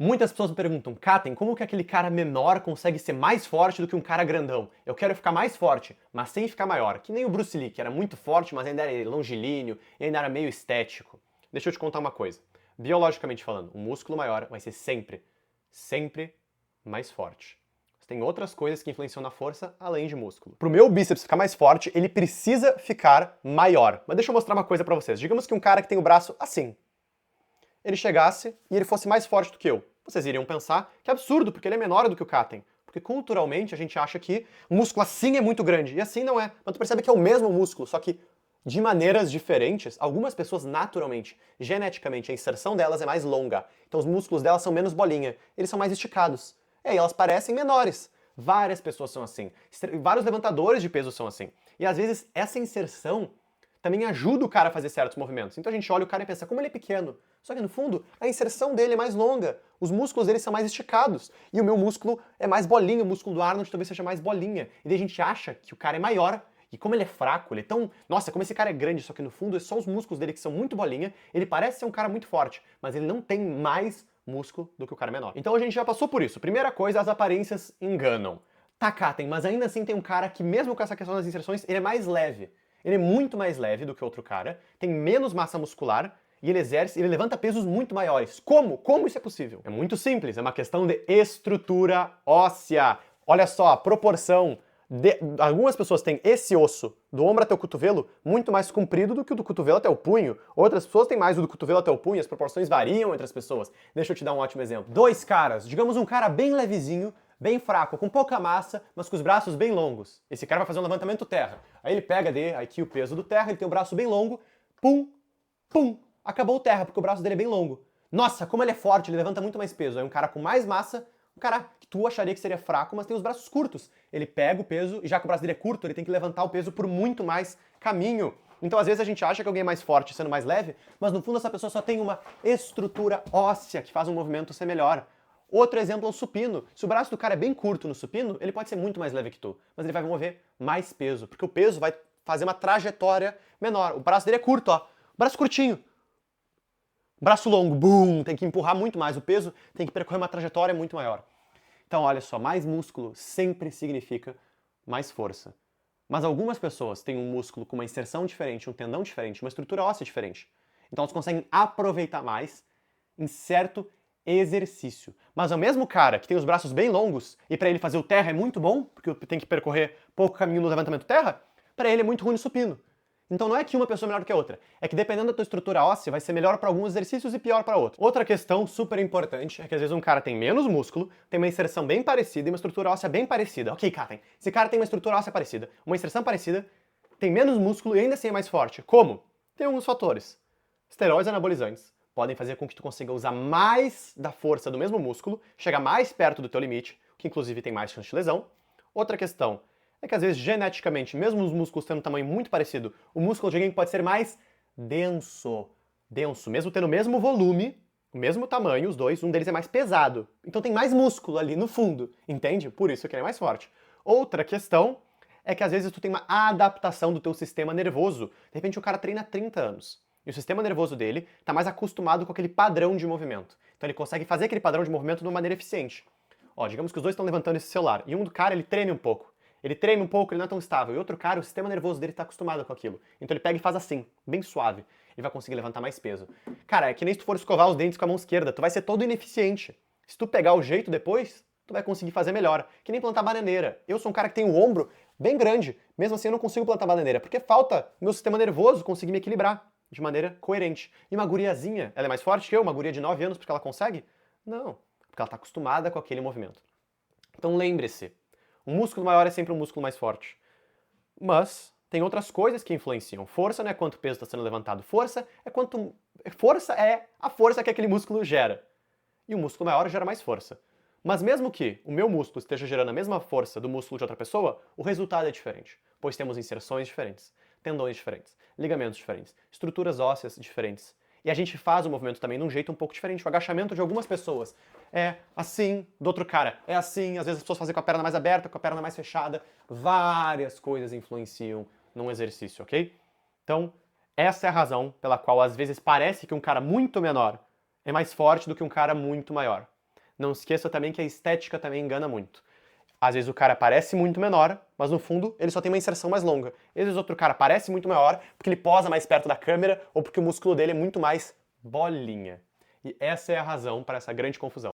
Muitas pessoas me perguntam, Katen, como que aquele cara menor consegue ser mais forte do que um cara grandão? Eu quero ficar mais forte, mas sem ficar maior. Que nem o Bruce Lee, que era muito forte, mas ainda era longilíneo e ainda era meio estético. Deixa eu te contar uma coisa. Biologicamente falando, um músculo maior vai ser sempre mais forte. Tem outras coisas que influenciam na força além de músculo. Para o meu bíceps ficar mais forte, ele precisa ficar maior. Mas deixa eu mostrar uma coisa para vocês. Digamos que um cara que tem o braço assim, ele chegasse e ele fosse mais forte do que eu. Vocês iriam pensar que é absurdo, porque ele é menor do que o Katen. Porque culturalmente a gente acha que o músculo assim é muito grande, e assim não é. Mas tu percebe que é o mesmo músculo, só que de maneiras diferentes. Algumas pessoas naturalmente, geneticamente, a inserção delas é mais longa. Então os músculos delas são menos bolinha, eles são mais esticados. E aí elas parecem menores. Várias pessoas são assim. Vários levantadores de peso são assim. E às vezes essa inserção também ajuda o cara a fazer certos movimentos. Então a gente olha o cara e pensa, como ele é pequeno. Só que no fundo, a inserção dele é mais longa, os músculos dele são mais esticados, e o meu músculo é mais bolinha, o músculo do Arnold talvez seja mais bolinha. E daí a gente acha que o cara é maior, e como ele é fraco, ele é tão... Nossa, como esse cara é grande, só que no fundo é só os músculos dele que são muito bolinha, ele parece ser um cara muito forte, mas ele não tem mais músculo do que o cara menor. Então a gente já passou por isso. Primeira coisa, as aparências enganam. Tá, Katen, mas ainda assim tem um cara que mesmo com essa questão das inserções, ele é mais leve. Ele é muito mais leve do que outro cara, tem menos massa muscular e ele levanta pesos muito maiores. Como? Como isso é possível? É muito simples, é uma questão de estrutura óssea. Olha só, a proporção. Algumas pessoas têm esse osso do ombro até o cotovelo muito mais comprido do que o do cotovelo até o punho. Outras pessoas têm mais o do cotovelo até o punho, as proporções variam entre as pessoas. Deixa eu te dar um ótimo exemplo. Dois caras, digamos um cara bem levezinho, bem fraco, com pouca massa, mas com os braços bem longos. Esse cara vai fazer um levantamento terra. Aí ele pega aqui o peso do terra, ele tem o braço bem longo, pum, pum, acabou o terra, porque o braço dele é bem longo. Nossa, como ele é forte, ele levanta muito mais peso. Aí um cara com mais massa, um cara que tu acharia que seria fraco, mas tem os braços curtos. Ele pega o peso, e já que o braço dele é curto, ele tem que levantar o peso por muito mais caminho. Então, às vezes, a gente acha que alguém é mais forte sendo mais leve, mas no fundo essa pessoa só tem uma estrutura óssea que faz um movimento ser melhor. Outro exemplo é o supino. Se o braço do cara é bem curto no supino, ele pode ser muito mais leve que tu, mas ele vai mover mais peso, porque o peso vai fazer uma trajetória menor. O braço dele é curto, ó. Braço curtinho. Braço longo, bum, tem que empurrar muito mais. O peso tem que percorrer uma trajetória muito maior. Então, olha só, mais músculo sempre significa mais força. Mas algumas pessoas têm um músculo com uma inserção diferente, um tendão diferente, uma estrutura óssea diferente. Então elas conseguem aproveitar mais em certo exercício. Mas é o mesmo cara que tem os braços bem longos e para ele fazer o terra é muito bom, porque tem que percorrer pouco caminho no levantamento terra, para ele é muito ruim no supino. Então não é que uma pessoa é melhor do que a outra, é que dependendo da tua estrutura óssea vai ser melhor para alguns exercícios e pior para outros. Outra questão super importante é que às vezes um cara tem menos músculo, tem uma inserção bem parecida e uma estrutura óssea bem parecida. Ok, Katen, esse cara tem uma estrutura óssea parecida, uma inserção parecida, tem menos músculo e ainda assim é mais forte. Como? Tem alguns fatores. Esteroides anabolizantes podem fazer com que tu consiga usar mais da força do mesmo músculo, chegar mais perto do teu limite, que inclusive tem mais chance de lesão. Outra questão é que às vezes geneticamente, mesmo os músculos tendo um tamanho muito parecido, o músculo de alguém pode ser mais denso. Denso, mesmo tendo o mesmo volume, o mesmo tamanho, os dois, um deles é mais pesado. Então tem mais músculo ali no fundo, entende? Por isso que ele é mais forte. Outra questão é que às vezes tu tem uma adaptação do teu sistema nervoso. De repente o cara treina há 30 anos. E o sistema nervoso dele está mais acostumado com aquele padrão de movimento. Então ele consegue fazer aquele padrão de movimento de uma maneira eficiente. Ó, digamos que os dois estão levantando esse celular, e um do cara ele treme um pouco. Ele treme um pouco, ele não é tão estável. E outro cara, o sistema nervoso dele está acostumado com aquilo. Então ele pega e faz assim, bem suave. Ele vai conseguir levantar mais peso. Cara, é que nem se tu for escovar os dentes com a mão esquerda, tu vai ser todo ineficiente. Se tu pegar o jeito depois, tu vai conseguir fazer melhor. Que nem plantar bananeira. Eu sou um cara que tem o ombro bem grande, mesmo assim eu não consigo plantar bananeira, porque falta meu sistema nervoso conseguir me equilibrar de maneira coerente. E uma guriazinha, ela é mais forte que eu, uma guria de 9 anos, porque ela consegue? Não, porque ela está acostumada com aquele movimento. Então lembre-se, um músculo maior é sempre um músculo mais forte. Mas tem outras coisas que influenciam. Força não é quanto peso está sendo levantado. Força é a força que aquele músculo gera. E um músculo maior gera mais força. Mas mesmo que o meu músculo esteja gerando a mesma força do músculo de outra pessoa, o resultado é diferente, pois temos inserções diferentes, tendões diferentes, ligamentos diferentes, estruturas ósseas diferentes. E a gente faz o movimento também de um jeito um pouco diferente. O agachamento de algumas pessoas é assim, do outro cara é assim. Às vezes as pessoas fazem com a perna mais aberta, com a perna mais fechada. Várias coisas influenciam num exercício, ok? Então, essa é a razão pela qual às vezes parece que um cara muito menor é mais forte do que um cara muito maior. Não esqueça também que a estética também engana muito. Às vezes o cara parece muito menor, mas no fundo ele só tem uma inserção mais longa. Às vezes outro cara parece muito maior porque ele posa mais perto da câmera ou porque o músculo dele é muito mais bolinha. E essa é a razão para essa grande confusão.